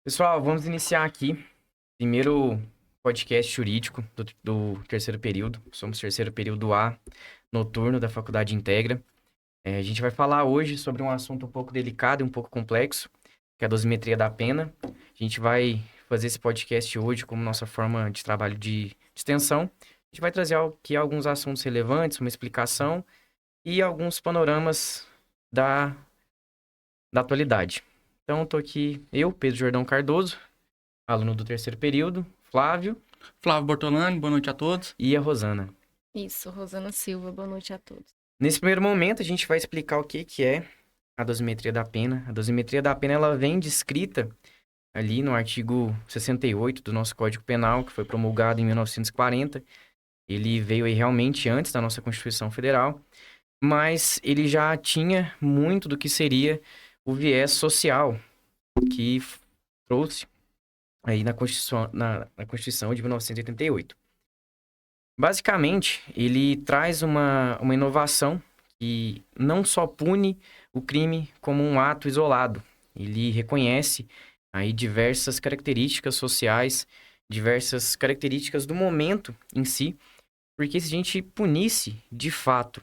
Pessoal, vamos iniciar aqui. Primeiro podcast jurídico do terceiro período. Somos terceiro período A, noturno da Faculdade Integra. A gente vai falar hoje sobre um assunto um pouco delicado e um pouco complexo, que é a dosimetria da pena. A gente vai fazer esse podcast hoje como nossa forma de trabalho de extensão. A gente vai trazer aqui alguns assuntos relevantes, uma explicação e alguns panoramas da, da atualidade. Então, estou aqui eu, Pedro Jordão Cardoso, aluno do terceiro período, Flávio Flávio Bortolani, boa noite a todos. e a Rosana. Isso, Rosana Silva, boa noite a todos. Nesse primeiro momento, a gente vai explicar o que é a dosimetria da pena. A dosimetria da pena, ela vem descrita ali no artigo 68 do nosso Código Penal, que foi promulgado em 1940. Ele veio aí realmente antes da nossa Constituição Federal, mas ele já tinha muito do que seria o viés social que trouxe aí na Constituição de 1988. Basicamente, ele traz uma inovação que não só pune o crime como um ato isolado. Ele reconhece aí diversas características sociais, diversas características do momento em si, porque se a gente punisse de fato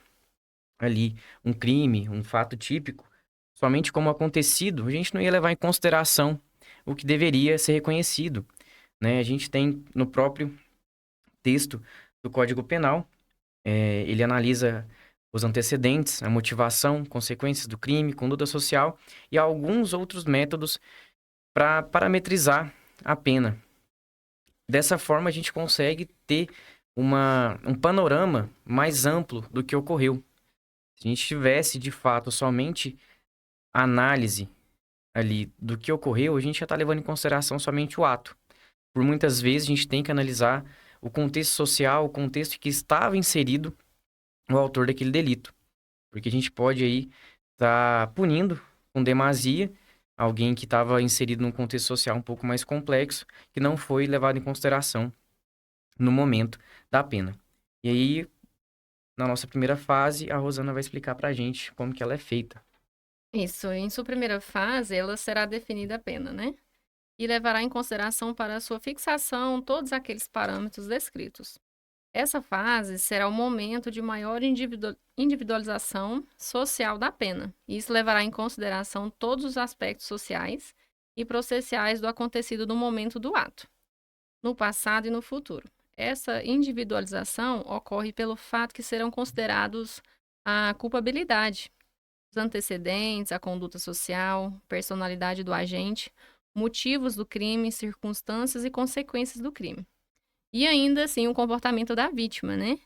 ali um crime, um fato típico, somente como acontecido, a gente não ia levar em consideração o que deveria ser reconhecido, né? A gente tem no próprio texto do Código Penal, ele analisa os antecedentes, a motivação, consequências do crime, conduta social e alguns outros métodos para parametrizar a pena. Dessa forma, a gente consegue ter um panorama mais amplo do que ocorreu. Se a gente tivesse, de fato, somente a análise ali do que ocorreu, a gente já está levando em consideração somente o ato. Por muitas vezes, a gente tem que analisar o contexto social, o contexto em que estava inserido o autor daquele delito. Porque a gente pode aí estar punindo com demasia alguém que estava inserido num contexto social um pouco mais complexo, que não foi levado em consideração no momento da pena. E aí, na nossa primeira fase, a Rosana vai explicar pra gente como que ela é feita. Isso, em sua primeira fase, ela será definida a pena, né? E levará em consideração para a sua fixação todos aqueles parâmetros descritos. Essa fase será o momento de maior individualização social da pena. Isso levará em consideração todos os aspectos sociais e processuais do acontecido no momento do ato, no passado e no futuro. Essa individualização ocorre pelo fato que serão considerados a culpabilidade, os antecedentes, a conduta social, personalidade do agente, motivos do crime, circunstâncias e consequências do crime. E ainda assim o comportamento da vítima, né?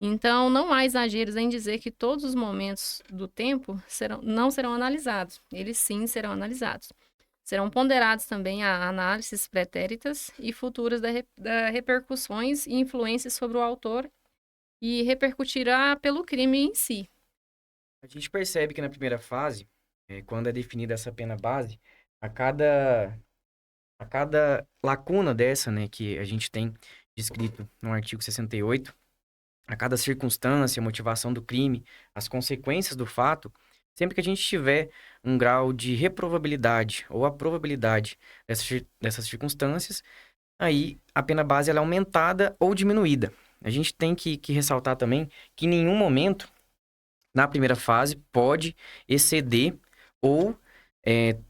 Então, não há exageros em dizer que todos os momentos do tempo não serão analisados. Eles sim serão analisados. Serão ponderados também a análises pretéritas e futuras da repercussões e influências sobre o autor e repercutirá pelo crime em si. A gente percebe que na primeira fase, quando é definida essa pena base, a cada, a cada lacuna dessa, né, que a gente tem descrito no artigo 68, a cada circunstância, motivação do crime, as consequências do fato, sempre que a gente tiver um grau de reprovabilidade ou a probabilidade dessas circunstâncias, aí a pena base ela é aumentada ou diminuída. A gente tem que ressaltar também que em nenhum momento, na primeira fase, pode exceder ou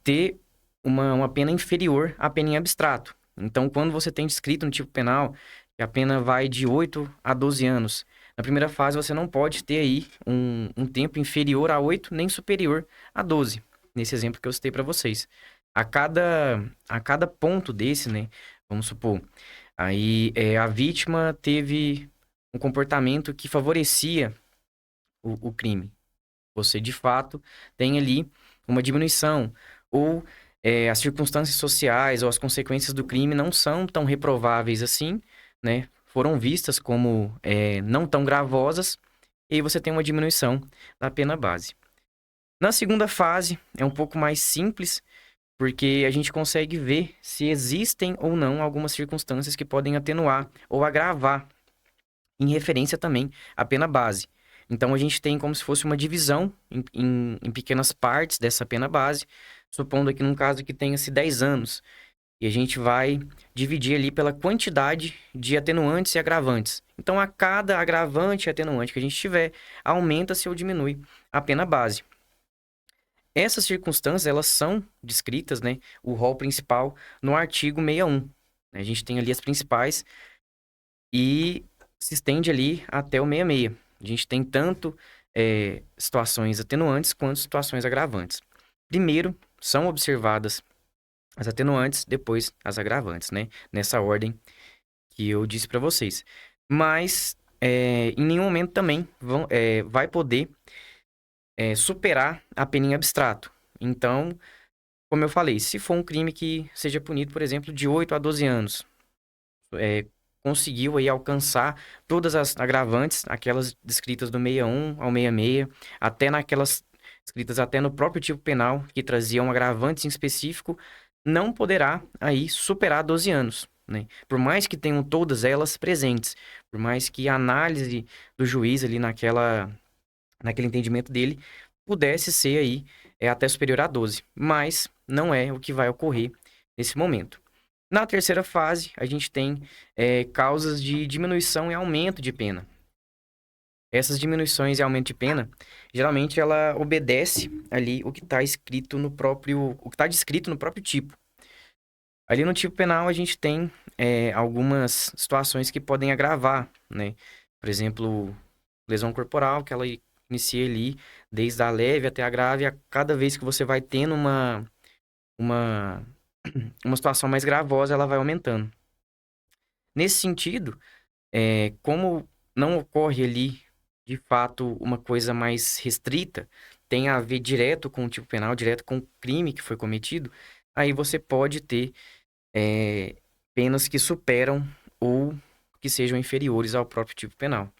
ter uma pena inferior à pena em abstrato. Então, quando você tem descrito no tipo penal que a pena vai de 8 a 12 anos, na primeira fase você não pode ter aí um tempo inferior a 8 nem superior a 12, nesse exemplo que eu citei para vocês. A cada ponto desse, né, vamos supor, aí a vítima teve um comportamento que favorecia o crime. Você, de fato, tem ali uma diminuição. Ou as circunstâncias sociais ou as consequências do crime não são tão reprováveis assim, né? Foram vistas como não tão gravosas, e aí você tem uma diminuição da pena base. Na segunda fase, é um pouco mais simples, porque a gente consegue ver se existem ou não algumas circunstâncias que podem atenuar ou agravar, em referência também à pena base. Então, a gente tem como se fosse uma divisão em pequenas partes dessa pena base, supondo aqui num caso que tenha-se 10 anos. E a gente vai dividir ali pela quantidade de atenuantes e agravantes. Então, a cada agravante e atenuante que a gente tiver, aumenta-se ou diminui a pena base. Essas circunstâncias, elas são descritas, né, o rol principal, no artigo 61. A gente tem ali as principais e se estende ali até o 66. A gente tem tanto situações atenuantes quanto situações agravantes. Primeiro, são observadas as atenuantes, depois as agravantes, né? Nessa ordem que eu disse para vocês. Mas, em nenhum momento também vai poder superar a pena em abstrato. Então, como eu falei, se for um crime que seja punido, por exemplo, de 8 a 12 anos, conseguiu aí alcançar todas as agravantes, aquelas descritas do 61 ao 66, até naquelas escritas até no próprio tipo penal, que traziam agravantes em específico, não poderá aí superar 12 anos, né? Por mais que tenham todas elas presentes, por mais que a análise do juiz ali naquele entendimento dele pudesse ser aí até superior a 12, mas não é o que vai ocorrer nesse momento. Na terceira fase, a gente tem causas de diminuição e aumento de pena. Essas diminuições e aumento de pena, geralmente ela obedece ali o que está escrito no próprio, o que está descrito no próprio tipo. Ali no tipo penal a gente tem algumas situações que podem agravar, né? Por exemplo, lesão corporal, que ela inicia ali desde a leve até a grave, a cada vez que você vai tendo uma situação mais gravosa, ela vai aumentando. Nesse sentido, como não ocorre ali, de fato, uma coisa mais restrita, tem a ver direto com o tipo penal, direto com o crime que foi cometido, aí você pode ter penas que superam ou que sejam inferiores ao próprio tipo penal.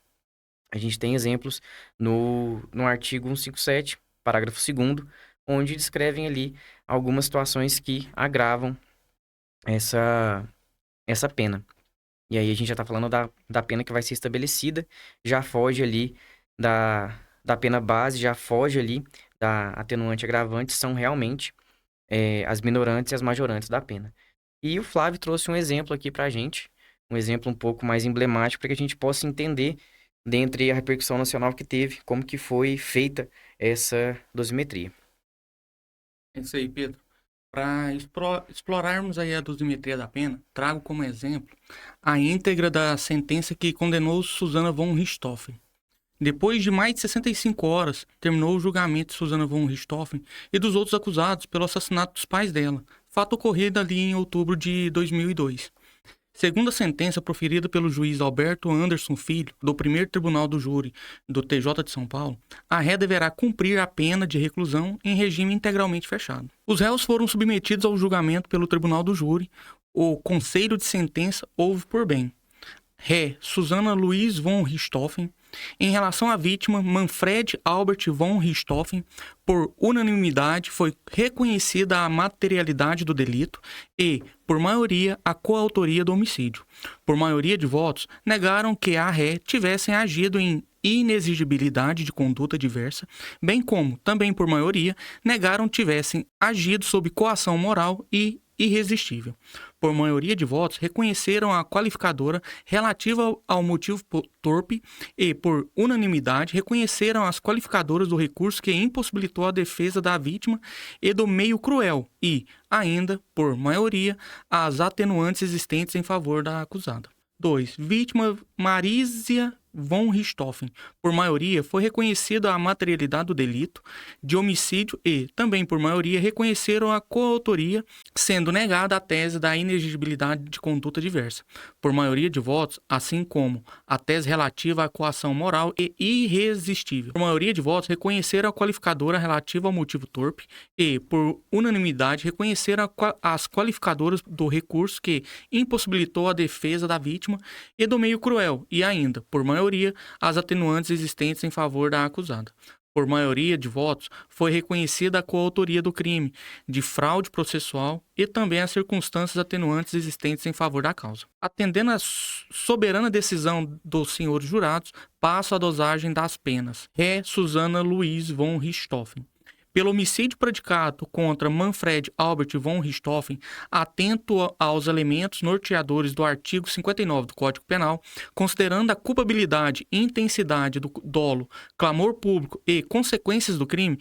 A gente tem exemplos no artigo 157, parágrafo 2º, onde descrevem ali algumas situações que agravam essa pena. E aí a gente já está falando da pena que vai ser estabelecida, já foge ali da pena base, já foge ali da atenuante e agravante, são realmente as minorantes e as majorantes da pena. E o Flávio trouxe um exemplo aqui pra gente, um exemplo um pouco mais emblemático para que a gente possa entender, dentre a repercussão nacional que teve, como que foi feita essa dosimetria. É isso aí, Pedro. Para explorarmos aí a dosimetria da pena, trago como exemplo a íntegra da sentença que condenou Susana von Richthofen. Depois de mais de 65 horas, terminou o julgamento de Susana von Richthofen e dos outros acusados pelo assassinato dos pais dela, fato ocorrido ali em outubro de 2002. Segundo a sentença proferida pelo juiz Alberto Anderson Filho, do primeiro tribunal do júri do TJ de São Paulo, a ré deverá cumprir a pena de reclusão em regime integralmente fechado. Os réus foram submetidos ao julgamento pelo tribunal do júri. O conselho de sentença houve por bem: ré Susana Luiz von Richthofen. Em relação à vítima, Manfred Albert von Richthofen, por unanimidade foi reconhecida a materialidade do delito e, por maioria, a coautoria do homicídio. Por maioria de votos, negaram que a ré tivessem agido em inexigibilidade de conduta diversa, bem como, também por maioria, negaram tivessem agido sob coação moral e irresistível. Por maioria de votos, reconheceram a qualificadora relativa ao motivo torpe e, por unanimidade, reconheceram as qualificadoras do recurso que impossibilitou a defesa da vítima e do meio cruel e, ainda, por maioria, as atenuantes existentes em favor da acusada. 2. Vítima Marísia von Richthofen. Por maioria, foi reconhecida a materialidade do delito de homicídio e, também por maioria, reconheceram a coautoria, sendo negada a tese da inexigibilidade de conduta diversa. Por maioria de votos, assim como a tese relativa à coação moral e irresistível. Por maioria de votos, reconheceram a qualificadora relativa ao motivo torpe e, por unanimidade, reconheceram as qualificadoras do recurso que impossibilitou a defesa da vítima e do meio cruel e, ainda, por maioria, as atenuantes existentes em favor da acusada. Por maioria de votos, foi reconhecida a coautoria do crime de fraude processual e também as circunstâncias atenuantes existentes em favor da causa. Atendendo à soberana decisão dos senhores jurados, passo à dosagem das penas. Ré Susana Luiz von Richthofen. Pelo homicídio praticado contra Manfred Albert von Richthofen, atento aos elementos norteadores do artigo 59 do Código Penal, considerando a culpabilidade, intensidade do dolo, clamor público e consequências do crime,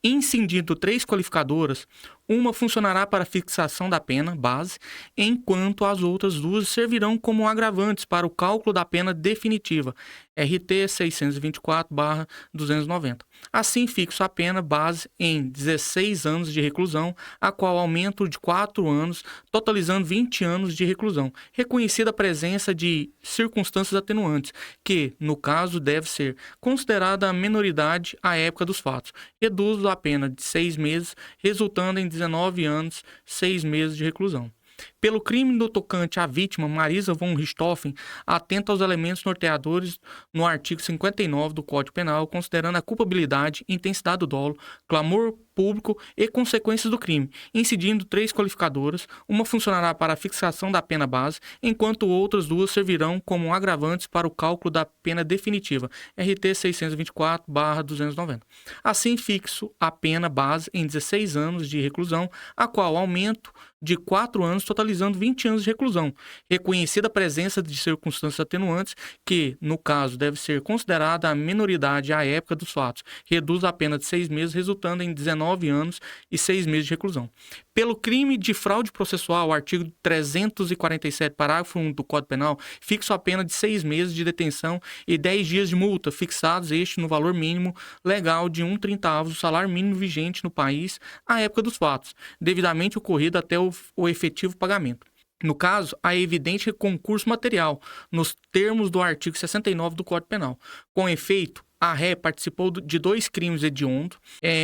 incidindo 3 qualificadoras, uma funcionará para fixação da pena base, enquanto as outras 2 servirão como agravantes para o cálculo da pena definitiva, RT 624/290. Assim, fixo a pena base em 16 anos de reclusão, a qual aumento de 4 anos, totalizando 20 anos de reclusão, reconhecida a presença de circunstâncias atenuantes, que, no caso, deve ser considerada a menoridade à época dos fatos. Reduzo a pena de 6 meses, resultando em 19 anos, 6 meses de reclusão. Pelo crime no tocante à vítima, Marisa von Richthofen, atenta aos elementos norteadores no artigo 59 do Código Penal, considerando a culpabilidade, intensidade do dolo, clamor público e consequências do crime, incidindo 3 qualificadoras, uma funcionará para a fixação da pena base, enquanto outras 2 servirão como agravantes para o cálculo da pena definitiva, RT 624/290. Assim, fixo a pena base em 16 anos de reclusão, a qual aumento de 4 anos, totalizando 20 anos de reclusão, reconhecida a presença de circunstâncias atenuantes que, no caso, deve ser considerada a menoridade à época dos fatos, reduz a pena de 6 meses, resultando em 19 anos e 6 meses de reclusão. Pelo crime de fraude processual, artigo 347, parágrafo 1 do Código Penal, fixo a pena de 6 meses de detenção e 10 dias de multa, fixados este no valor mínimo legal de 1/30 do salário mínimo vigente no país à época dos fatos, devidamente ocorrido até o efetivo pagamento. No caso, há evidente concurso material, nos termos do artigo 69 do Código Penal. Com efeito, a ré participou de 2 crimes hediondos,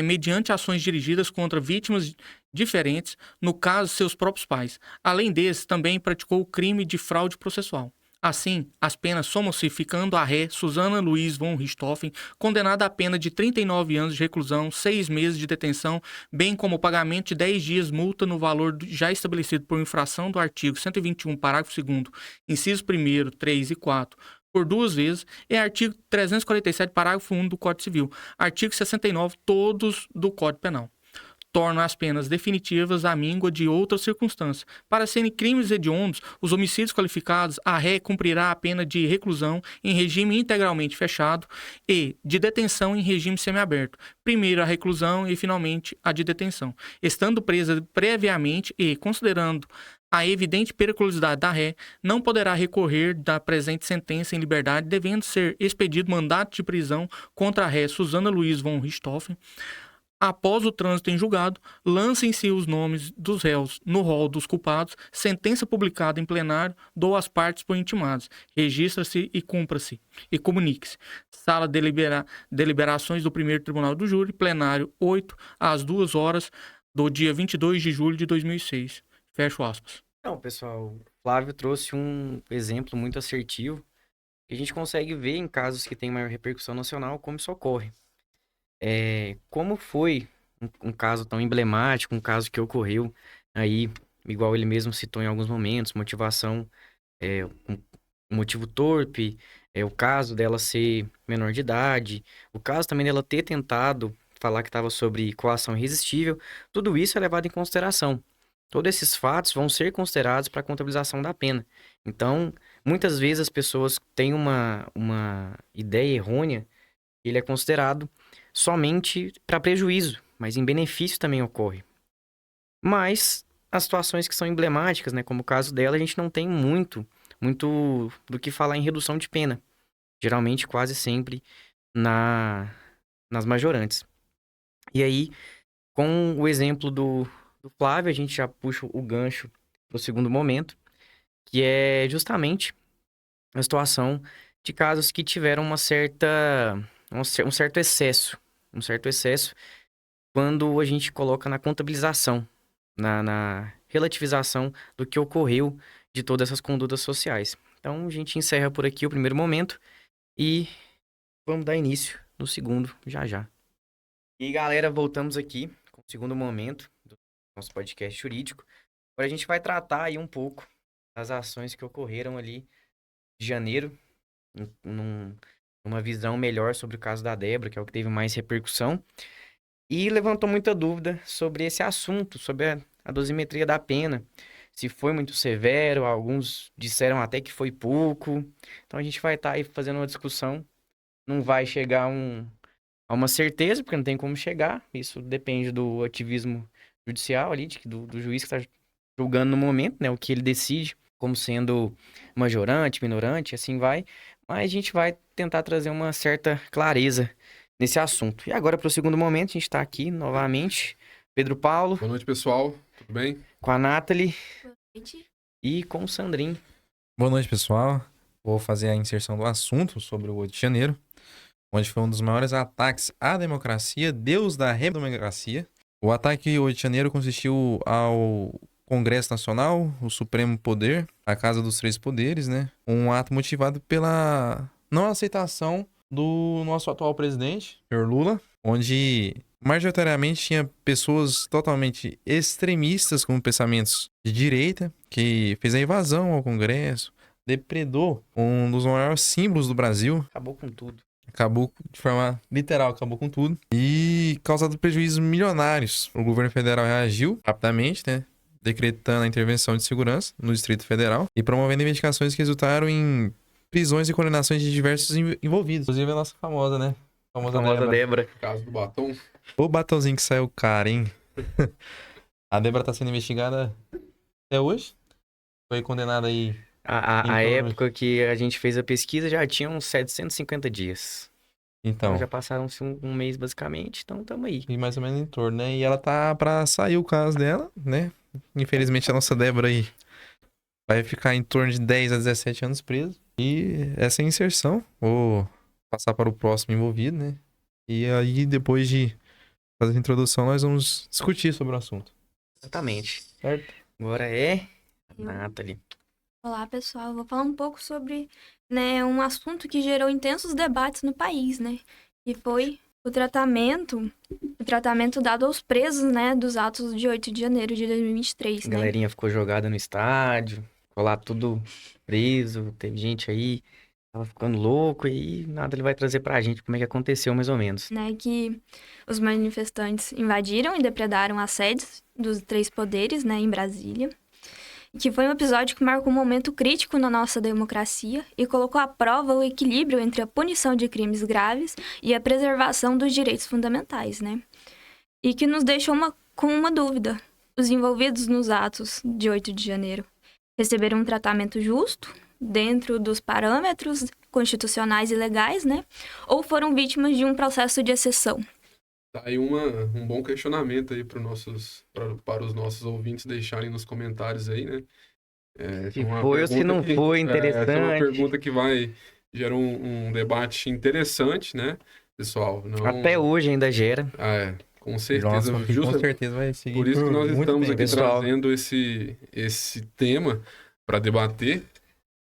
mediante ações dirigidas contra vítimas diferentes, no caso, seus próprios pais. Além desses, também praticou o crime de fraude processual. Assim, as penas somam-se, ficando a ré Susana Luiz von Richthofen condenada à pena de 39 anos de reclusão, 6 meses de detenção, bem como o pagamento de 10 dias multa no valor já estabelecido por infração do artigo 121, parágrafo 2º, incisos 1º, 3 e 4, por 2 vezes, e artigo 347, parágrafo 1 do Código Civil, artigo 69, todos do Código Penal. Torna as penas definitivas à míngua de outras circunstâncias. Para serem crimes hediondos, os homicídios qualificados, a ré cumprirá a pena de reclusão em regime integralmente fechado e de detenção em regime semiaberto. Primeiro a reclusão e, finalmente, a de detenção. Estando presa previamente e considerando a evidente periculosidade da ré, não poderá recorrer da presente sentença em liberdade, devendo ser expedido mandato de prisão contra a ré Susana Luiz von Richthofen. Após o trânsito em julgado, lancem-se os nomes dos réus no rol dos culpados, sentença publicada em plenário, dou às partes por intimadas, registra-se e cumpra-se, e comunique-se. Sala deliberações do primeiro tribunal do júri, plenário 8, às 2 horas do dia 22 de julho de 2006. Fecho aspas. Então, pessoal, o Flávio trouxe um exemplo muito assertivo que a gente consegue ver em casos que têm maior repercussão nacional como isso ocorre. Como foi um caso tão emblemático, um caso que ocorreu aí, igual ele mesmo citou em alguns momentos, motivação, um motivo torpe, o caso dela ser menor de idade, o caso também dela ter tentado falar que estava sobre coação irresistível, tudo isso é levado em consideração. Todos esses fatos vão ser considerados para a contabilização da pena. Então, muitas vezes as pessoas têm uma ideia errônea, ele é considerado somente para prejuízo, mas em benefício também ocorre. Mas as situações que são emblemáticas, né, como o caso dela, a gente não tem muito do que falar em redução de pena. Geralmente, quase sempre, nas majorantes. E aí, com o exemplo do Flávio, a gente já puxa o gancho para o segundo momento, que é justamente a situação de casos que tiveram um certo excesso quando a gente coloca na contabilização, na relativização do que ocorreu de todas essas condutas sociais. Então, a gente encerra por aqui o primeiro momento e vamos dar início no segundo já. E, galera, voltamos aqui com o segundo momento do nosso podcast jurídico. Agora a gente vai tratar aí um pouco das ações que ocorreram ali de janeiro, numa visão melhor sobre o caso da Débora, que é o que teve mais repercussão. E levantou muita dúvida sobre esse assunto, sobre a dosimetria da pena. Se foi muito severo, alguns disseram até que foi pouco. Então a gente vai estar aí fazendo uma discussão. Não vai chegar a uma certeza, porque não tem como chegar. Isso depende do ativismo judicial ali, do juiz que está julgando no momento, né? O que ele decide, como sendo majorante, minorante, assim vai. Mas a gente vai tentar trazer uma certa clareza nesse assunto. E agora, para o segundo momento, a gente está aqui novamente. Pedro Paulo, Boa noite, pessoal. Tudo bem? com a Nathalie Gente, e com o Sandrinho. Boa noite, pessoal. Vou fazer a inserção do assunto sobre o 8 de janeiro, onde foi um dos maiores ataques à democracia, Deus da democracia. O ataque 8 de janeiro consistiu ao Congresso Nacional, o Supremo Poder, a Casa dos Três Poderes, né? Um ato motivado pela não aceitação do nosso atual presidente, senhor Lula, onde majoritariamente tinha pessoas totalmente extremistas com pensamentos de direita, que fez a invasão ao Congresso, depredou um dos maiores símbolos do Brasil, Acabou com tudo. acabou de forma literal, acabou com tudo, e causado prejuízos milionários. O governo federal reagiu rapidamente, né? Decretando a intervenção de segurança no Distrito Federal e promovendo investigações que resultaram em prisões e condenações de diversos envolvidos. Inclusive a nossa famosa, né? Famosa Débora. Caso do batom. O batonzinho que saiu caro, hein? A Débora tá sendo investigada até hoje. Foi condenada aí. A Então, época que a gente fez a pesquisa já tinha uns 750 dias. Então Então, já passaram-se um mês basicamente, então estamos aí. e mais ou menos em torno, né? E ela tá pra sair o caso dela, né? Infelizmente a nossa Débora aí vai ficar em torno de 10 a 17 anos preso. E essa é a inserção. Vou passar para o próximo envolvido, né? E aí, depois de fazer a introdução, nós vamos discutir sobre o assunto. Exatamente. Certo? Agora é a Eu- Nathalie. olá pessoal, eu vou falar um pouco sobre, né, um assunto que gerou intensos debates no país, né? Que foi o tratamento dado aos presos, né, dos atos de 8 de janeiro de 2023, A né? galerinha ficou jogada no estádio, ficou lá tudo preso, teve gente aí, tava ficando louco e nada ele vai trazer pra gente como é que aconteceu mais ou menos. Né, que os manifestantes invadiram e depredaram as sedes dos três poderes, né, em Brasília. Que foi um episódio que marcou um momento crítico na nossa democracia e colocou à prova o equilíbrio entre a punição de crimes graves e a preservação dos direitos fundamentais, né? E que nos deixou com uma dúvida. Os envolvidos nos atos de 8 de janeiro receberam um tratamento justo, dentro dos parâmetros constitucionais e legais, né? Ou foram vítimas de um processo de exceção? Tá aí um bom questionamento aí para os nossos ouvintes deixarem nos comentários aí, né? Se Essa é uma foi ou se pergunta não que- foi, essa é uma interessante. pergunta que vai gerar um debate interessante, né, pessoal? Não... Até hoje ainda gera. Com certeza. Nossa, com certeza vai seguir. Por isso que nós muito estamos tempo. aqui Pessoal. trazendo esse tema para debater,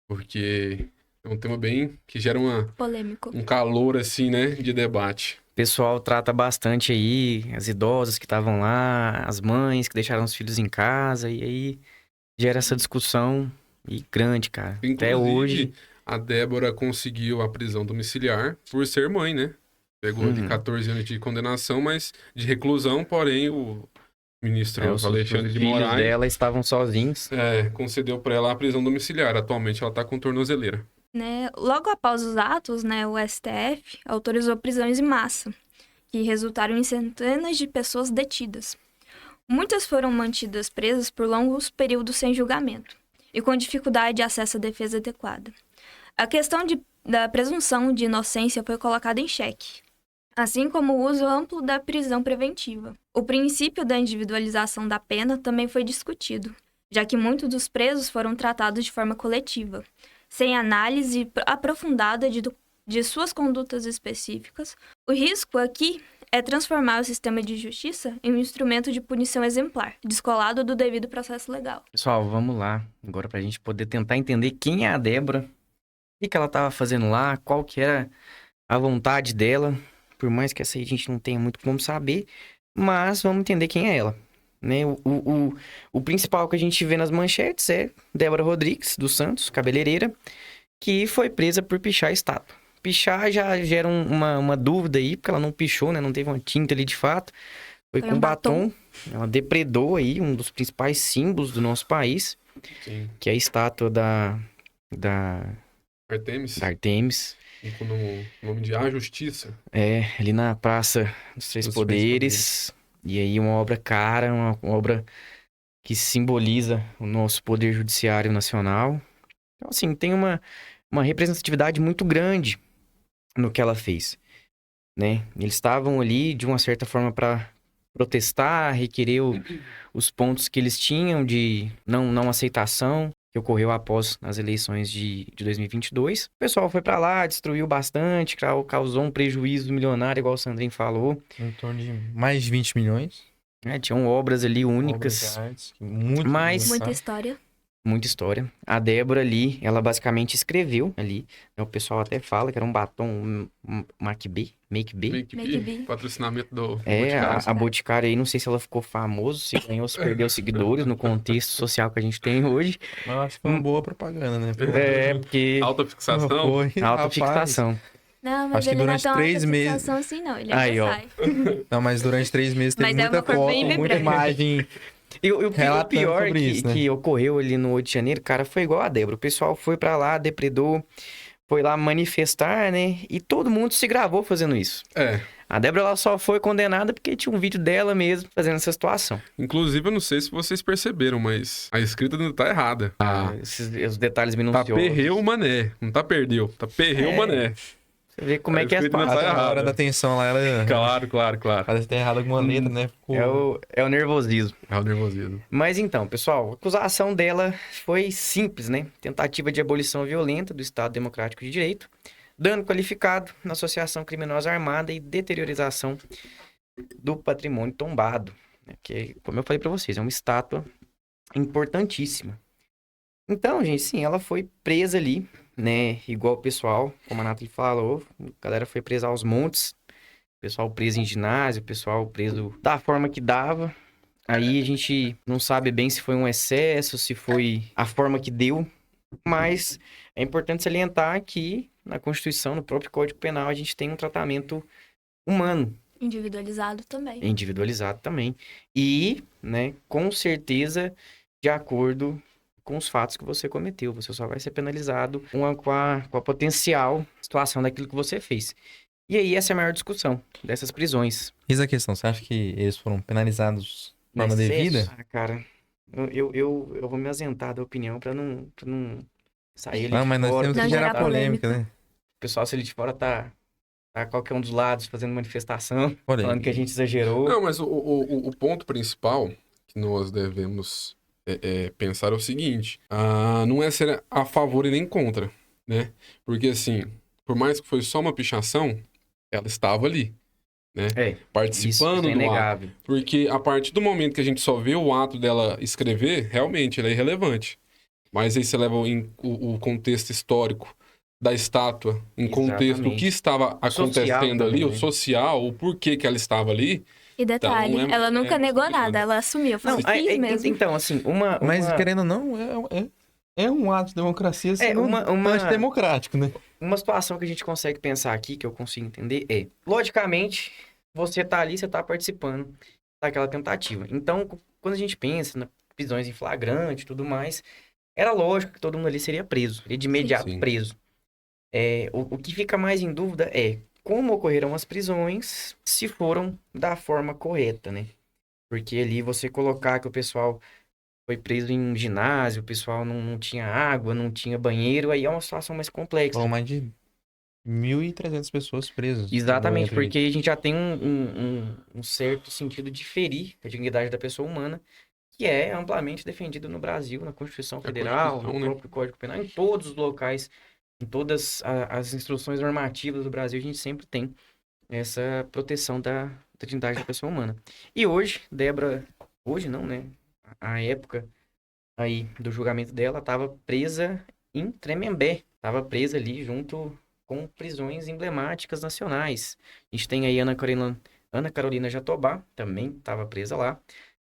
porque é um tema bem que gera Polêmico. um calor assim, né, de debate. O pessoal trata bastante aí as idosas que estavam lá, as mães que deixaram os filhos em casa, e aí gera essa discussão e grande, cara. Até Inclusive, hoje. a Débora conseguiu a prisão domiciliar por ser mãe, né? Pegou ali Uhum. 14 anos de condenação, mas de reclusão, porém o ministro Os Alexandre de filhos Moraes dela estavam sozinhos. concedeu para ela a prisão domiciliar. Atualmente ela está com tornozeleira. Né? Logo após os atos, né, o STF autorizou prisões em massa, que resultaram em centenas de pessoas detidas. Muitas foram mantidas presas por longos períodos sem julgamento e com dificuldade de acesso à defesa adequada. A questão da presunção de inocência foi colocada em xeque, assim como o uso amplo da prisão preventiva. O princípio da individualização da pena também foi discutido, já que muitos dos presos foram tratados de forma coletiva, sem análise aprofundada de suas condutas específicas. O risco aqui é transformar o sistema de justiça em um instrumento de punição exemplar, descolado do devido processo legal. Pessoal, vamos lá. Agora pra gente poder tentar entender quem é a Débora, o que ela tava fazendo lá, qual que era a vontade dela. Por mais que essa aí a gente não tenha muito como saber, mas vamos entender quem é ela. Né? O principal que a gente vê nas manchetes é Débora Rodrigues dos Santos, cabeleireira, que foi presa por pichar estátua. pichar já gera uma dúvida aí, porque ela não pichou, né? Não teve uma tinta ali de fato. Foi Foi com um batom. Ela depredou aí um dos principais símbolos do nosso país, Sim. que é a estátua da Artemis, Artemis. com o nome de A Justiça. Ali na Praça dos Três Dos Três Poderes. E aí uma obra cara, uma obra que simboliza o nosso poder judiciário nacional. Então, assim, tem uma representatividade muito grande no que ela fez, né? Eles estavam ali, de uma certa forma, para protestar, requerer os pontos que eles tinham de não aceitação, que ocorreu após as eleições de 2022. O pessoal foi para lá, destruiu bastante, causou um prejuízo milionário, igual o Sandrinho falou. Em torno de mais de 20 milhões. Né? Tinham obras ali Obras únicas, de artes, muito Mas- bonito, Muita tá? história. muita história. A Débora ali, ela basicamente escreveu ali, né? O pessoal até fala que era um batom Make B. Make Make B, B. patrocinamento do A Boticário. Boticário aí, não sei se ela ficou famosa, se ganhou, se perdeu seguidores no contexto social que a gente tem hoje. Mas eu acho que foi uma boa propaganda, né? Porque Alta fixação. Foi, alta rapaz. fixação. Não, mas Acho que ele não é durante tão 3 alta meses- fixação assim, não. Ele Aí, ainda ó. sai. Não, mas durante 3 meses teve Mas é muita uma cor foto, bem muita vibrante. imagem. E o Relatando pior sobre que, isso, né? que ocorreu ali no 8 de janeiro, cara, foi igual a Débora. O pessoal foi pra lá, depredou, foi lá manifestar, né? E todo mundo se gravou fazendo isso. É. A Débora, ela só foi condenada porque tinha um vídeo dela mesmo fazendo essa situação. Inclusive, eu não sei se vocês perceberam, mas a escrita não tá errada. Os detalhes Tá minuciosos. perreu mané. Não tá perdeu. Tá perreu É. mané. Você vê como é que é as escrito não tá palavras. A hora errado. da tensão lá, ela Claro. parece ter errado alguma letra, né? Ficou... É o nervosismo. É o nervosismo. Mas então, pessoal, a acusação dela foi simples, né? Tentativa de abolição violenta do Estado Democrático de Direito, dano qualificado na associação criminosa armada e deteriorização do patrimônio tombado. Né? Que, como eu falei pra vocês, é uma estátua importantíssima. Então, gente, sim, ela foi presa ali, né? Igual o pessoal, como a Nathalie falou, a galera foi presa aos montes, pessoal preso em ginásio, pessoal preso da forma que dava. Aí a gente não sabe bem se foi um excesso, se foi a forma que deu, mas é importante salientar que na Constituição, no próprio Código Penal, a gente tem um tratamento humano, Individualizado também. individualizado também. E, né, com certeza, de acordo com os fatos que você cometeu. Você só vai ser penalizado com a potencial situação daquilo que você fez. E aí, essa é a maior discussão dessas prisões. Eis a questão, você acha que eles foram penalizados de forma Excesso? devida? Ah, cara, eu vou me ausentar da opinião pra não sair ali Não, de mas nós fora. temos que Não gerar gerar polêmica, né? O pessoal, se ele de fora tá qualquer um dos lados fazendo manifestação, Olha, falando que a gente exagerou. Não, mas o ponto principal que nós devemos pensar é o seguinte: não é ser a favor e nem contra, né? Porque, assim, por mais que foi só uma pichação, ela estava ali, né? Isso Participando é do ato. inegável. Porque a partir do momento que a gente só vê o ato dela escrever, realmente ela é irrelevante. Mas aí você leva o contexto histórico da estátua, em contexto do Exatamente. que estava acontecendo também, ali, o né? social, o porquê que ela estava ali. E detalhe, Então, ela nunca negou complicado. nada, ela assumiu, falou, Não, fiz mesmo. então, assim, Mas querendo ou não, é um ato de democracia sendo uma- antidemocrático, né? uma situação que a gente consegue pensar aqui, que eu consigo entender, logicamente, você tá ali, você tá participando daquela tentativa. Então, quando a gente pensa nas prisões em flagrante e tudo mais, era lógico que todo mundo ali seria preso, seria de imediato Sim. preso. O que fica mais em dúvida é como ocorreram as prisões, se foram da forma correta, né? Porque ali você colocar que o pessoal foi preso em um ginásio, o pessoal não tinha água, não tinha banheiro, aí é uma situação mais complexa. Foram mais de 1.300 pessoas presas. Exatamente, Entre- porque a gente já tem um certo sentido de ferir a dignidade da pessoa humana, que é amplamente defendido no Brasil, na Constituição Federal, Constituição, no né? próprio Código Penal, em todos os locais, em todas as instruções normativas do Brasil, a gente sempre tem essa proteção da dignidade da pessoa humana. E hoje, Débora, hoje não, né? A época aí do julgamento dela, estava presa em Tremembé, estava presa ali junto com prisões emblemáticas nacionais. A gente tem aí Ana Carolina Jatobá, também estava presa lá,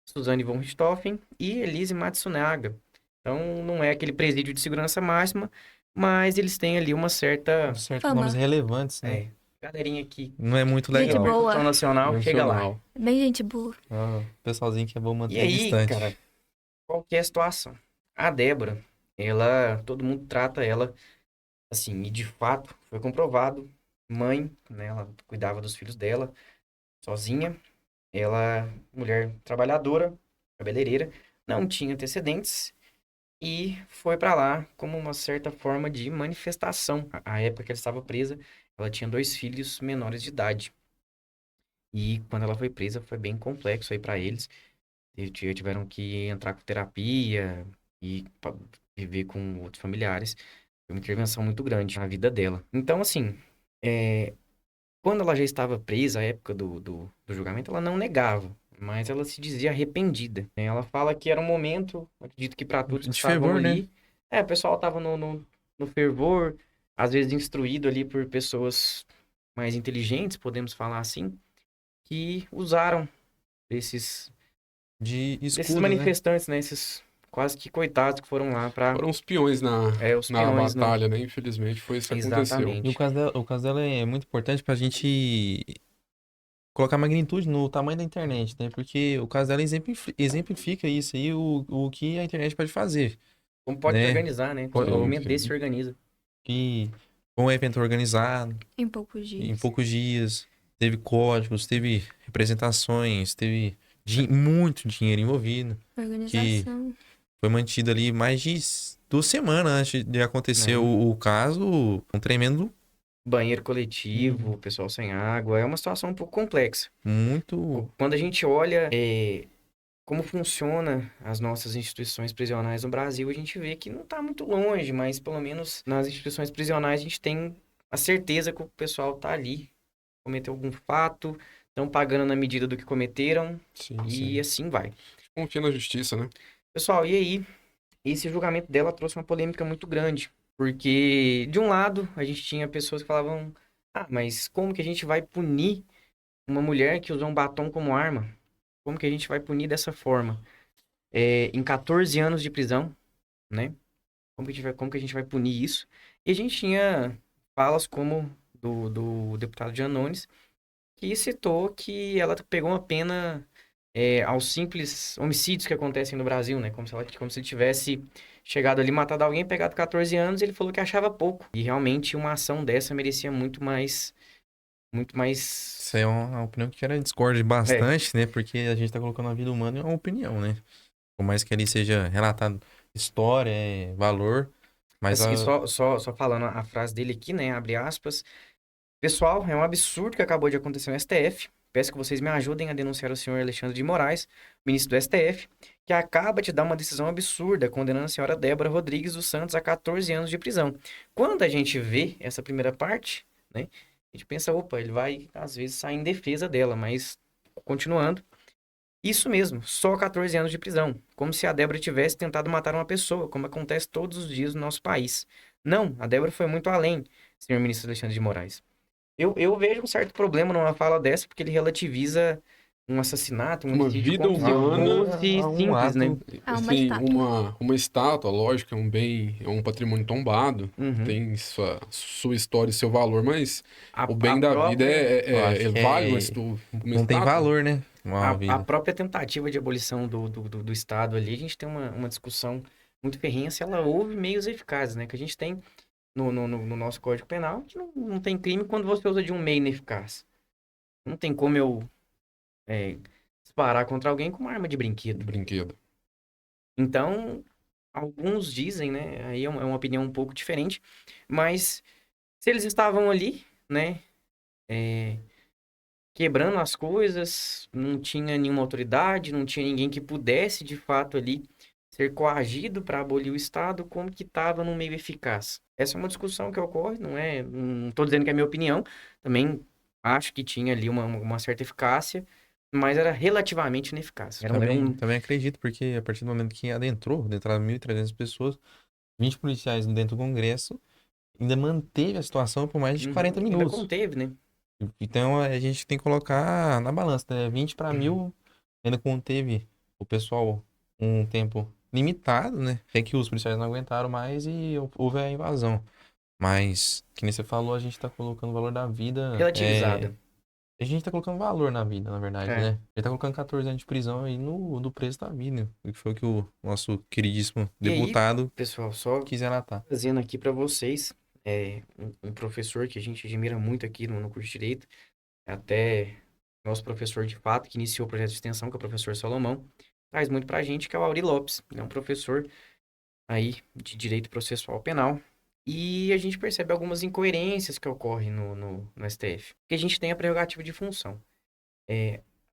Suzane von Richthofen e Elise Matsunaga. Então, não é aquele presídio de segurança máxima, mas eles têm ali uma certa... Certos Fama. nomes relevantes, né? Galerinha que... Não é muito Gente legal. boa. Repercussão nacional, chega lá. Nacional. Bem gente boa. Ah, o pessoalzinho que é bom E manter aí, distante. cara, qual que é a situação? A Débora, todo mundo trata ela assim, e de fato foi comprovado, mãe, né, ela cuidava dos filhos dela sozinha, ela, mulher trabalhadora, cabeleireira, não tinha antecedentes e foi pra lá como uma certa forma de manifestação. A época que ela estava presa, ela tinha 2 filhos menores de idade. E quando ela foi presa, foi bem complexo aí pra eles. Tiveram que entrar com terapia e viver com outros familiares. Foi uma intervenção muito grande na vida dela. Então, assim, quando ela já estava presa, à época do julgamento, ela não negava, mas ela se dizia arrependida, né? Ela fala que era um momento, acredito que para todos que De estavam fervor, né? ali. O pessoal estava no fervor, às vezes instruído ali por pessoas mais inteligentes, podemos falar assim, que usaram desses De desses escudo, né? manifestantes, né? Esses quase que coitados que foram lá pra... Foram os peões os na peões, né? batalha, né? Infelizmente foi isso que aconteceu. E Exatamente. o caso dela é muito importante pra gente colocar magnitude no tamanho da internet, né? Porque o caso dela exemplifica isso aí, o que a internet pode fazer, Como pode se né? organizar, né? Pode- Um Sim, movimento sim. desse se organiza. Que foi um evento organizado, Em poucos dias. em poucos dias, teve códigos, teve representações, teve muito dinheiro envolvido, Organização. foi mantido ali mais de 2 semanas antes de acontecer É. o caso, um tremendo, Banheiro coletivo, pessoal sem água, é uma situação um pouco complexa. muito... Quando a gente olha como funciona as nossas instituições prisionais no Brasil, a gente vê que não está muito longe, mas pelo menos nas instituições prisionais a gente tem a certeza que o pessoal está ali, cometeu algum fato, estão pagando na medida do que cometeram Sim, e sim. assim vai. Confia na justiça, né? Pessoal, e aí? Esse julgamento dela trouxe uma polêmica muito grande. Porque, de um lado, a gente tinha pessoas que falavam: ah, mas como que a gente vai punir uma mulher que usou um batom como arma? Como que a gente vai punir dessa forma? Em 14 anos de prisão, né? Como que a gente vai punir isso? E a gente tinha falas como do deputado Janones, que citou que ela pegou uma pena aos simples homicídios que acontecem no Brasil, né? Como se ele tivesse chegado ali, matado alguém, pegado 14 anos, ele falou que achava pouco. E realmente uma ação dessa merecia muito mais... Muito mais... Isso aí é uma opinião que ela discorde bastante, né? Porque a gente tá colocando a vida humana em uma opinião, né? Por mais que ali seja relatado história, valor, mas Assim, só falando a frase dele aqui, né? Abre aspas. Pessoal, é um absurdo que acabou de acontecer no STF. Peço que vocês me ajudem a denunciar o senhor Alexandre de Moraes, ministro do STF, que acaba de dar uma decisão absurda condenando a senhora Débora Rodrigues dos Santos a 14 anos de prisão. Quando a gente vê essa primeira parte, né, a gente pensa, opa, ele vai, às vezes, sair em defesa dela, mas, continuando, isso mesmo, só 14 anos de prisão, como se a Débora tivesse tentado matar uma pessoa, como acontece todos os dias no nosso país. Não, a Débora foi muito além, senhor ministro Alexandre de Moraes. Eu vejo um certo problema numa fala dessa, porque ele relativiza um assassinato, um Uma homicídio, vida como se humana fosse a um simples, ato. né? Ah, uma Assim, estátua. uma estátua, lógico, é um bem, é um patrimônio tombado, Uhum. tem sua história e seu valor, mas o bem A da própria- vida Eu acho que vale uma não tem estátua? valor, né? Uma A vida. própria tentativa de abolição do Estado ali, a gente tem uma discussão muito ferrenha se ela houve meios eficazes, né? Que a gente tem no nosso Código Penal, que não tem crime quando você usa de um meio ineficaz. Não tem como eu disparar contra alguém com uma arma de brinquedo. Brinquedo. Então, alguns dizem, né? Aí é uma opinião um pouco diferente, mas se eles estavam ali, né? Quebrando as coisas, não tinha nenhuma autoridade, não tinha ninguém que pudesse, de fato, ali ser coagido para abolir o Estado, como que estava no meio eficaz. Essa é uma discussão que ocorre, não estou dizendo que é a minha opinião, também acho que tinha ali uma certa eficácia, mas era relativamente ineficaz. Também acredito, porque a partir do momento que adentraram 1.300 pessoas, 20 policiais dentro do Congresso, ainda manteve a situação por mais de 40 Ainda minutos. conteve, né? Então a gente tem que colocar na balança, né? 20 para 1.000 ainda conteve o pessoal um tempo limitado, né? É que os policiais não aguentaram mais e houve a invasão. Mas, que nem você falou, a gente tá colocando o valor da vida. Relativizada. A gente tá colocando valor na vida, na verdade, É. né? A gente tá colocando 14 anos de prisão aí no preço da vida. O que foi que o nosso queridíssimo E aí, deputado pessoal, só quis relatar. trazendo aqui para vocês, um professor que a gente admira muito aqui no curso de Direito, até nosso professor de fato, que iniciou o projeto de extensão, que é o professor Salomão, traz muito pra gente, que é o Auri Lopes. Ele é um professor aí de Direito Processual Penal. E a gente percebe algumas incoerências que ocorrem no STF. Porque a gente tem a prerrogativa de função.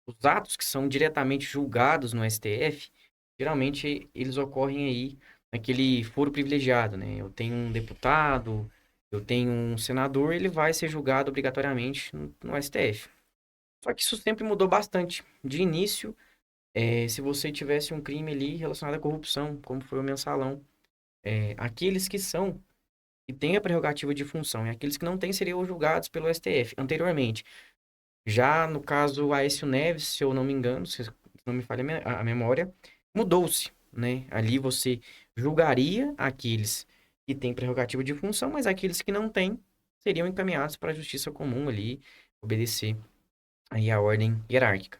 Os atos que são diretamente julgados no STF, geralmente eles ocorrem aí naquele foro privilegiado, né? Eu tenho um deputado, eu tenho um senador, ele vai ser julgado obrigatoriamente no STF. Só que isso sempre mudou bastante. De início, se você tivesse um crime ali relacionado à corrupção, como foi o mensalão, aqueles que têm a prerrogativa de função e aqueles que não têm seriam julgados pelo STF anteriormente. Já no caso Aécio Neves, se eu não me engano, se não me falha a memória, mudou-se, né? Ali você julgaria aqueles que têm prerrogativa de função, mas aqueles que não têm seriam encaminhados para a justiça comum ali, obedecer aí a ordem hierárquica.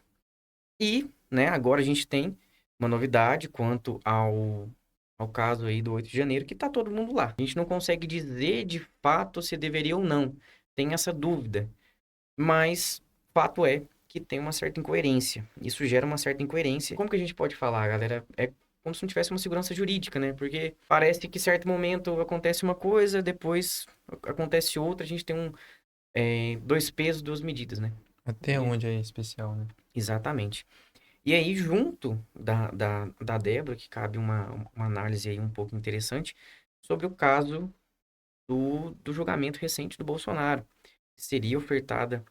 E, né, agora a gente tem uma novidade quanto ao caso aí do 8 de janeiro, que tá todo mundo lá. A gente não consegue dizer de fato se deveria ou não. Tem essa dúvida. Mas fato é que tem uma certa incoerência. Isso gera uma certa incoerência. Como que a gente pode falar, galera? É como se não tivesse uma segurança jurídica, né? Porque parece que em certo momento acontece uma coisa, depois acontece outra. A gente tem dois pesos, duas medidas, né? Até onde é especial, né? Exatamente. E aí, junto da Débora, que cabe uma análise aí um pouco interessante sobre o caso do julgamento recente do Bolsonaro. Seria ofertada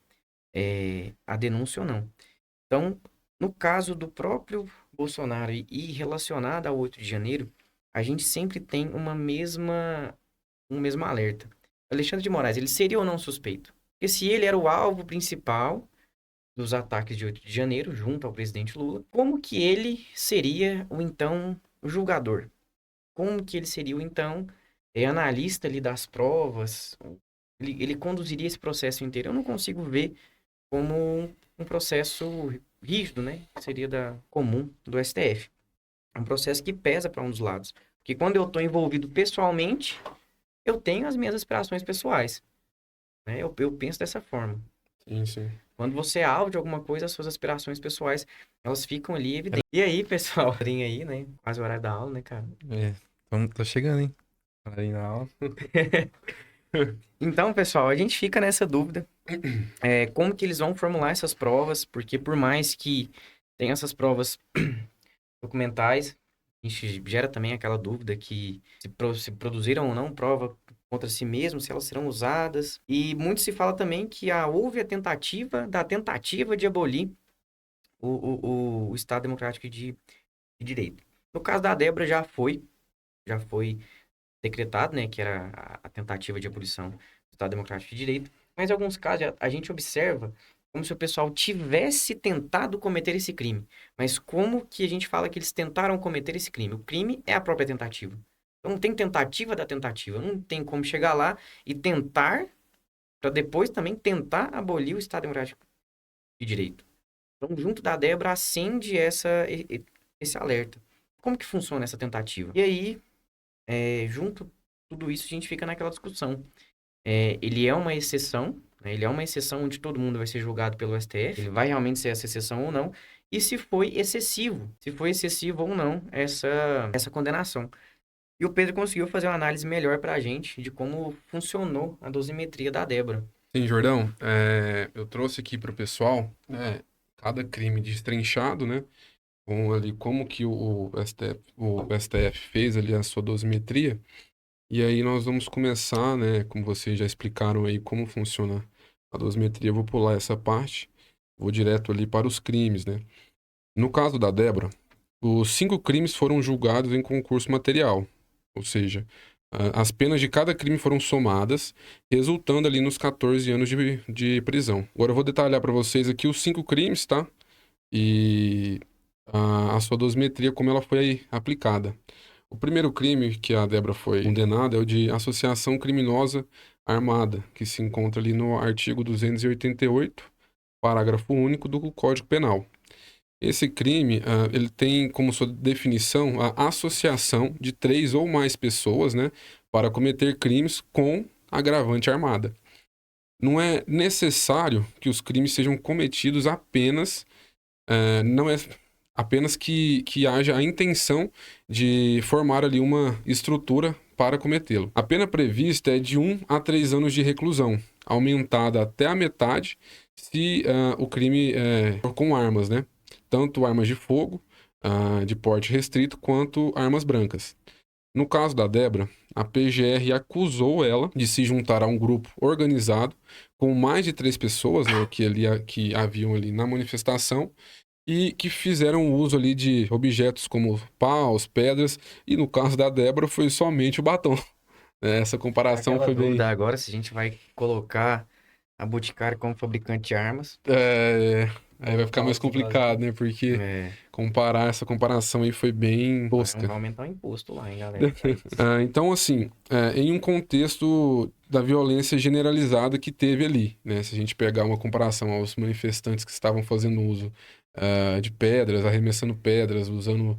a denúncia ou não. Então, no caso do próprio Bolsonaro e relacionado ao 8 de janeiro, a gente sempre tem um mesmo alerta. Alexandre de Moraes, ele seria ou não suspeito? Porque se ele era o alvo principal dos ataques de 8 de janeiro, junto ao presidente Lula, como que ele seria o então julgador? Como que ele seria o então analista ali das provas? Ele conduziria esse processo inteiro? Eu não consigo ver como um processo rígido, né? Que seria comum do STF. É um processo que pesa para um dos lados. Porque quando eu estou envolvido pessoalmente, eu tenho as minhas aspirações pessoais. Né? Eu penso dessa forma. Sim, sim. Quando você é alvo de alguma coisa, as suas aspirações pessoais, elas ficam ali evidentes. E aí, pessoal, tem aí, né? Quase o horário da aula, né, cara? Tô chegando, hein? Ali na aula. Então, pessoal, a gente fica nessa dúvida. Como que eles vão formular essas provas? Porque por mais que tenha essas provas documentais, a gente gera também aquela dúvida que se produziram ou não prova contra si mesmo, se elas serão usadas. E muito se fala também que houve a tentativa de abolir o Estado Democrático de Direito. No caso da Débora já foi decretado, né, que era a tentativa de abolição do Estado Democrático de Direito. Mas em alguns casos a gente observa como se o pessoal tivesse tentado cometer esse crime. Mas como que a gente fala que eles tentaram cometer esse crime? O crime é a própria tentativa. Então não tem tentativa da tentativa. Não tem como chegar lá e tentar, para depois também tentar abolir o Estado Democrático de Direito. Então, junto da Débora, acende esse alerta. Como que funciona essa tentativa? E aí, junto tudo isso, a gente fica naquela discussão. Ele é uma exceção, né? Ele é uma exceção onde todo mundo vai ser julgado pelo STF. Ele vai realmente ser essa exceção ou não. E se foi excessivo ou não essa condenação. E o Pedro conseguiu fazer uma análise melhor pra gente de como funcionou a dosimetria da Débora. Sim, Jordão, eu trouxe aqui para o pessoal, né, cada crime destrinchado, né, com ali como que o STF fez ali a sua dosimetria, e aí nós vamos começar, né, como vocês já explicaram aí como funciona a dosimetria, eu vou pular essa parte, vou direto ali para os crimes, né. No caso da Débora, os 5 crimes foram julgados em concurso material, ou seja, as penas de cada crime foram somadas, resultando ali nos 14 anos de prisão. Agora eu vou detalhar para vocês aqui os 5 crimes, tá? E a sua dosimetria, como ela foi aplicada. O primeiro crime que a Débora foi condenada é o de associação criminosa armada, que se encontra ali no artigo 288, parágrafo único do Código Penal. Esse crime, ele tem como sua definição a associação de 3 ou mais pessoas, né, para cometer crimes com agravante armada. Não é necessário que os crimes sejam cometidos apenas, não é apenas que haja a intenção de formar ali uma estrutura para cometê-lo. A pena prevista é de 1 a 3 anos de reclusão, aumentada até a metade se o crime for com armas, né? Tanto armas de fogo, de porte restrito, quanto armas brancas. No caso da Débora, a PGR acusou ela de se juntar a um grupo organizado com mais de 3 pessoas, né, que haviam ali na manifestação e que fizeram uso ali de objetos como paus, pedras, e no caso da Débora foi somente o batom. Essa comparação Aquela foi bem... dúvida agora se a gente vai colocar a Boticário como fabricante de armas. Aí vai ficar mais complicado, né? Porque essa comparação aí foi bem tosca. Vai aumentar o imposto lá, hein, galera? Então, assim, em um contexto da violência generalizada que teve ali, né? Se a gente pegar uma comparação aos manifestantes que estavam fazendo uso de pedras, arremessando pedras, usando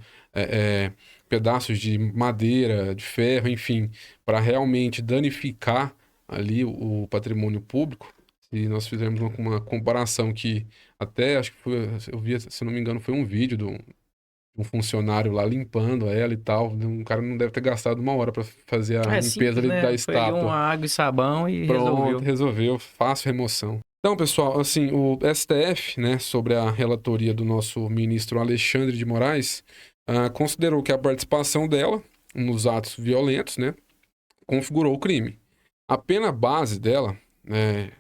pedaços de madeira, de ferro, enfim, para realmente danificar ali o patrimônio público. E nós fizemos uma comparação que até, acho que foi, eu vi, se não me engano, foi um vídeo de um funcionário lá limpando ela e tal. Um cara não deve ter gastado 1 hora para fazer a limpeza simples, ali né? da Foi ali estátua. uma água e sabão e Pronto, resolveu. Fácil remoção. Então, pessoal, assim, o STF, né, sobre a relatoria do nosso ministro Alexandre de Moraes, considerou que a participação dela nos atos violentos, né, configurou o crime. A pena base dela, né,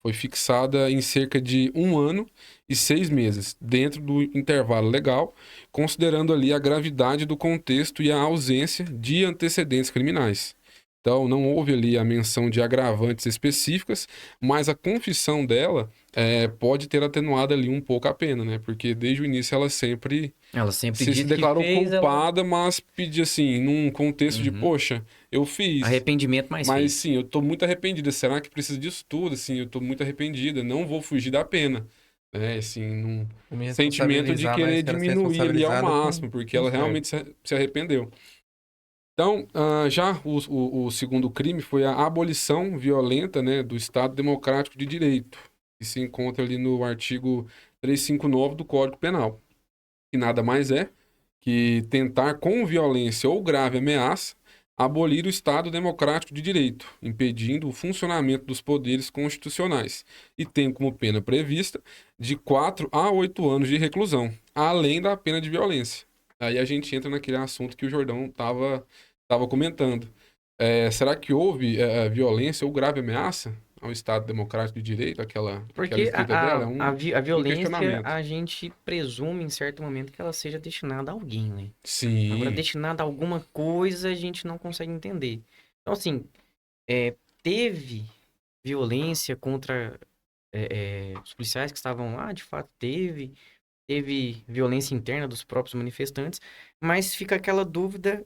foi fixada em cerca de 1 ano e 6 meses, dentro do intervalo legal, considerando ali a gravidade do contexto e a ausência de antecedentes criminais. Então, não houve ali a menção de agravantes específicas, mas a confissão dela pode ter atenuado ali um pouco a pena, né? Porque desde o início ela sempre se declarou culpada, mas pedia assim, num contexto de, poxa, eu fiz. Arrependimento mais mas feito. sim, eu tô muito arrependida. Será que precisa disso tudo? Assim, eu tô muito arrependida. Não vou fugir da pena. Assim, num sentimento de querer diminuir ali ao máximo, porque ela realmente se arrependeu. Então, já o segundo crime foi a abolição violenta, né, do Estado Democrático de Direito, que se encontra ali no artigo 359 do Código Penal, que nada mais é que tentar com violência ou grave ameaça abolir o Estado Democrático de Direito, impedindo o funcionamento dos poderes constitucionais, e tem como pena prevista de 4 a 8 anos de reclusão, além da pena de violência. Aí a gente entra naquele assunto que o Jordão estava comentando. Será que houve violência ou grave ameaça ao Estado Democrático de Direito? Porque escrita dela? a violência, questionamento. a gente presume em certo momento que ela seja destinada a alguém, né? Sim. Agora, destinada a alguma coisa, a gente não consegue entender. Então, assim, teve violência contra os policiais que estavam lá, de fato teve violência interna dos próprios manifestantes, mas fica aquela dúvida,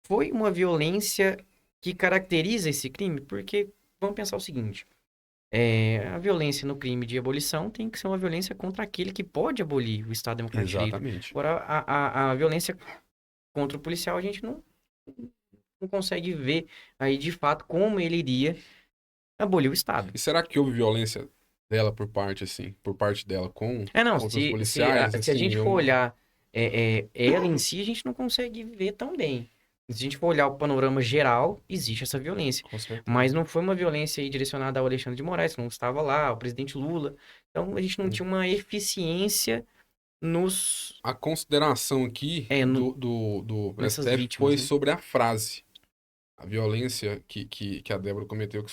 foi uma violência que caracteriza esse crime? Porque, vamos pensar o seguinte, a violência no crime de abolição tem que ser uma violência contra aquele que pode abolir o Estado Democrático de Direito. Exatamente. Agora, a violência contra o policial, a gente não consegue ver aí, de fato, como ele iria abolir o Estado. E será que houve violência dela por parte dela com outros policiais? Se a gente for olhar ela em si, a gente não consegue ver tão bem. Se a gente for olhar o panorama geral, existe essa violência. Com certeza. Mas não foi uma violência aí direcionada ao Alexandre de Moraes, que não estava lá, ao presidente Lula. Então, a gente não tinha uma eficiência nos... A consideração aqui do nessas STF vítimas, foi né? sobre a frase. A violência que a Débora cometeu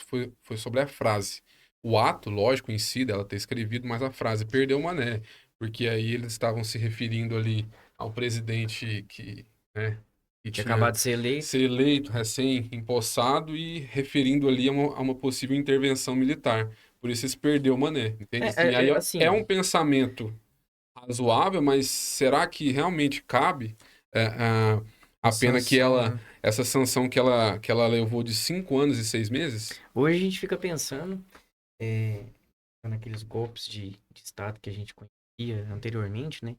foi sobre a frase. O ato, lógico, em si, dela ter escrevido, mas a frase perdeu o mané. Porque aí eles estavam se referindo ali ao presidente que tinha acabado de ser eleito. recém-empossado, e referindo ali a uma possível intervenção militar. Por isso eles perdeu o mané. Entende? Aí assim, é um pensamento razoável, mas será que realmente cabe a pena que Sanção, né? essa sanção que ela levou de 5 anos e 6 meses? Hoje a gente fica pensando naqueles golpes de Estado que a gente conhecia anteriormente, né?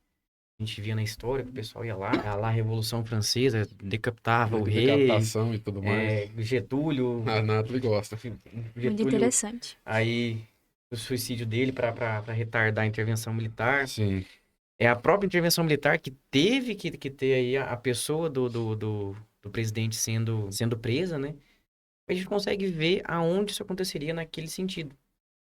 A gente via na história que o pessoal ia lá a Revolução Francesa, decapitava o rei, Decapitação e tudo mais. Getúlio, A Nathalie gosta. Muito Getúlio, interessante. aí o suicídio dele para retardar a intervenção militar. Sim. É a própria intervenção militar que teve que ter aí a pessoa do presidente sendo presa, né? A gente consegue ver aonde isso aconteceria naquele sentido.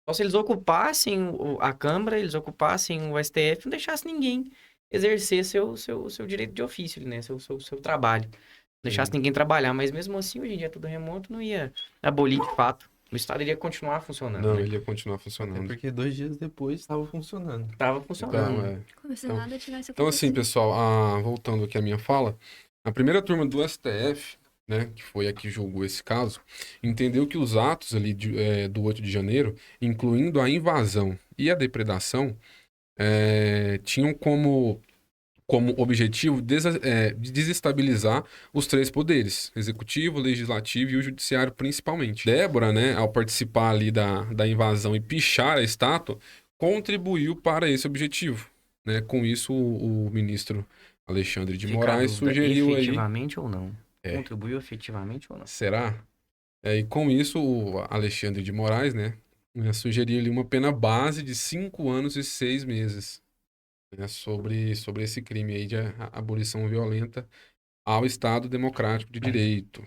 Só se eles ocupassem a Câmara, eles ocupassem o STF, não deixasse ninguém exercer seu direito de ofício, né? Seu trabalho. Não deixasse ninguém trabalhar, mas mesmo assim, hoje em dia tudo remoto, não ia abolir de fato. O Estado iria continuar funcionando, Não, né? ele ia continuar Até funcionando. porque 2 dias depois estava funcionando. Tava funcionando. Então, Como se Então- nada tivesse Então, assim, acontecido. pessoal, voltando aqui à minha fala, a primeira turma do STF, né, que foi a que julgou esse caso, entendeu que os atos ali do 8 de janeiro, incluindo a invasão e a depredação, tinham como objetivo desestabilizar os três poderes, executivo, legislativo e o judiciário principalmente. Débora, né, ao participar ali da invasão e pichar a estátua, contribuiu para esse objetivo. Né? Com isso, o ministro Alexandre de Fica a Moraes dúvida, sugeriu aí... efetivamente ou não? É. Contribuiu efetivamente ou não? Será? E com isso, o Alexandre de Moraes, né, sugeriu ali uma pena base de 5 anos e 6 meses, né, sobre esse crime aí de abolição violenta ao Estado Democrático de Direito,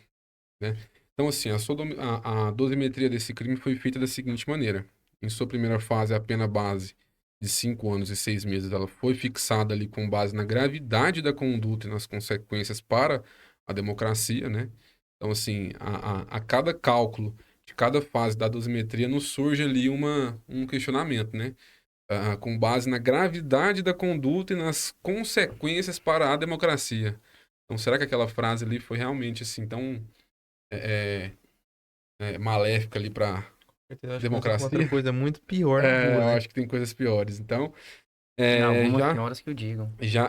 né? Então, assim, a dosimetria desse crime foi feita da seguinte maneira. Em sua primeira fase, a pena base de 5 anos e 6 meses, ela foi fixada ali com base na gravidade da conduta e nas consequências para a democracia, né? Então, assim, a cada cálculo de cada fase da dosimetria nos surge ali um questionamento, né? Com base na gravidade da conduta e nas consequências para a democracia. Então, será que aquela frase ali foi realmente assim tão maléfica ali para Eu acho que democracia? outra coisa muito pior na Eu rua, né? acho que tem coisas piores. Então, Tem algumas já, senhoras que o digam. já,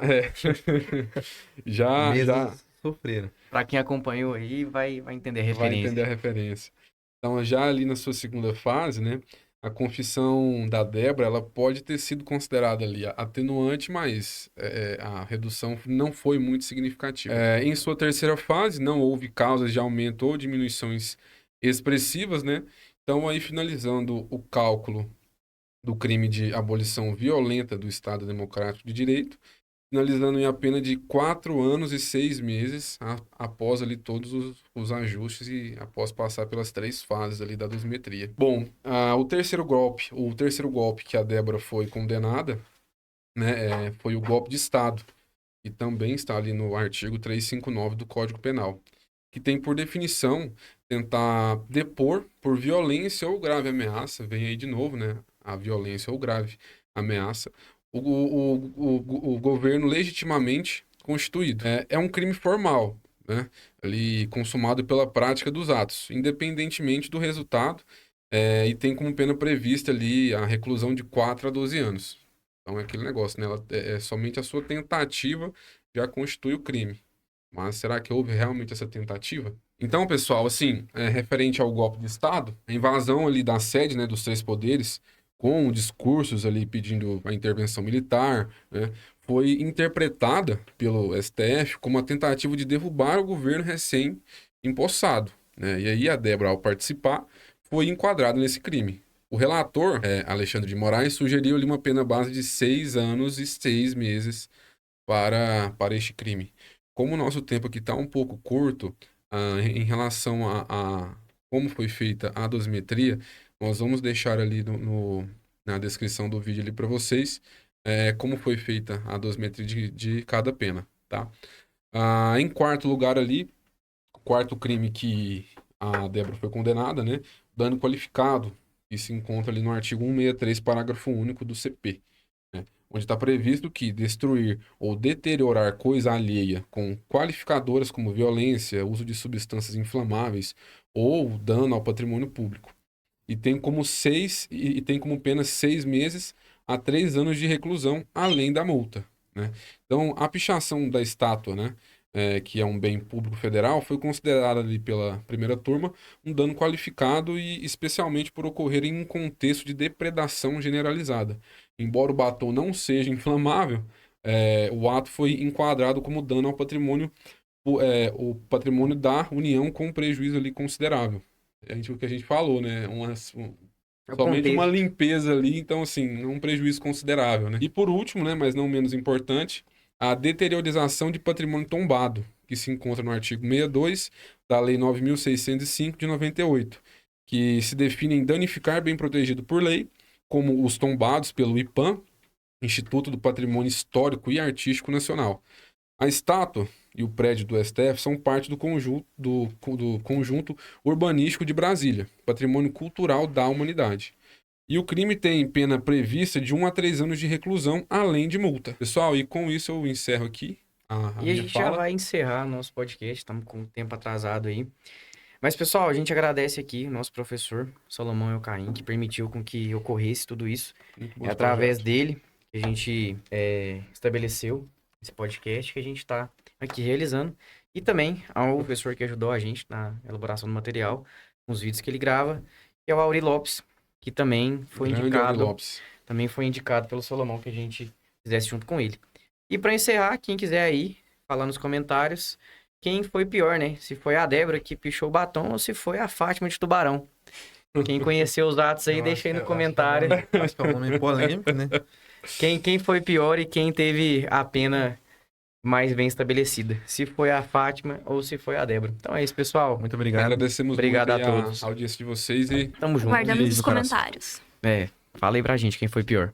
já Mesas sofreram. Pra quem acompanhou aí, vai entender a vai referência. entender a referência. Então, já ali na sua segunda fase, né, a confissão da Débora, ela pode ter sido considerada ali atenuante, mas a redução não foi muito significativa. Em sua terceira fase, não houve causas de aumento ou diminuições expressivas, né? Então, aí finalizando o cálculo do crime de abolição violenta do Estado Democrático de Direito, finalizando em apenas de 4 anos e 6 meses, após ali todos os ajustes e após passar pelas 3 fases ali da dosimetria. Bom, o terceiro golpe que a Débora foi condenada, né, foi o golpe de Estado, que também está ali no artigo 359 do Código Penal, que tem por definição tentar depor por violência ou grave ameaça, vem aí de novo, né, a violência ou grave ameaça, o governo legitimamente constituído. É um crime formal, né? Ali consumado pela prática dos atos, independentemente do resultado, e tem como pena prevista ali a reclusão de 4 a 12 anos. Então é aquele negócio, né? Somente a sua tentativa já constitui o crime. Mas será que houve realmente essa tentativa? Então, pessoal, assim, referente ao golpe de Estado, a invasão ali da sede, né, dos três poderes, com discursos ali pedindo a intervenção militar, né, foi interpretada pelo STF como uma tentativa de derrubar o governo recém-empossado, né? E aí a Débora, ao participar, foi enquadrada nesse crime. O relator, Alexandre de Moraes, sugeriu ali uma pena base de 6 anos e 6 meses para este crime. Como o nosso tempo aqui está um pouco curto, em relação a como foi feita a dosimetria, nós vamos deixar ali na descrição do vídeo ali para vocês como foi feita a dosimetria de cada pena, tá? Em quarto lugar ali, o quarto crime que a Débora foi condenada, né? Dano qualificado, que se encontra ali no artigo 163, parágrafo único do CP, né? Onde está previsto que destruir ou deteriorar coisa alheia com qualificadoras como violência, uso de substâncias inflamáveis ou dano ao patrimônio público. E tem como pena 6 meses a 3 anos de reclusão, além da multa, né? Então, a pichação da estátua, né, que é um bem público federal, foi considerada ali pela primeira turma um dano qualificado e especialmente por ocorrer em um contexto de depredação generalizada. Embora o batom não seja inflamável, o ato foi enquadrado como dano ao patrimônio, o patrimônio da União com prejuízo ali considerável. O que a gente falou, né? Somente uma limpeza ali, então assim, é um prejuízo considerável, né? E por último, né, mas não menos importante, a deteriorização de patrimônio tombado, que se encontra no artigo 62 da Lei 9.605 de 98, que se define em danificar bem protegido por lei, como os tombados pelo IPAM, Instituto do Patrimônio Histórico e Artístico Nacional. A estátua e o prédio do STF são parte do conjunto urbanístico de Brasília, patrimônio cultural da humanidade. E o crime tem pena prevista de 1 a 3 anos de reclusão, além de multa. Pessoal, e com isso eu encerro aqui a E a minha gente já fala. vai encerrar nosso podcast, estamos com o tempo atrasado aí. Mas, pessoal, a gente agradece aqui o nosso professor, Salomão Elcaim, que permitiu com que ocorresse tudo isso. Muito É bons através projetos. dele que a gente estabeleceu esse podcast que a gente está aqui realizando. E também ao professor que ajudou a gente na elaboração do material, com os vídeos que ele grava, que é o Auri Lopes, que também foi Grande Auri indicado, Lopes. pelo Salomão que a gente fizesse junto com ele. E para encerrar, quem quiser aí falar nos comentários quem foi pior, né? Se foi a Débora que pichou o batom ou se foi a Fátima de Tubarão. Quem conheceu os atos aí, deixa aí no comentário. Acho que é um nome polêmico, né? Quem foi pior e quem teve a pena mais bem estabelecida. Se foi a Fátima ou se foi a Débora. Então é isso, pessoal. Muito obrigado. Agradecemos Obrigado muito a aí todos. a audiência de vocês e Tamo junto. Guardamos beijo nos no coração. comentários. Fala aí pra gente quem foi pior.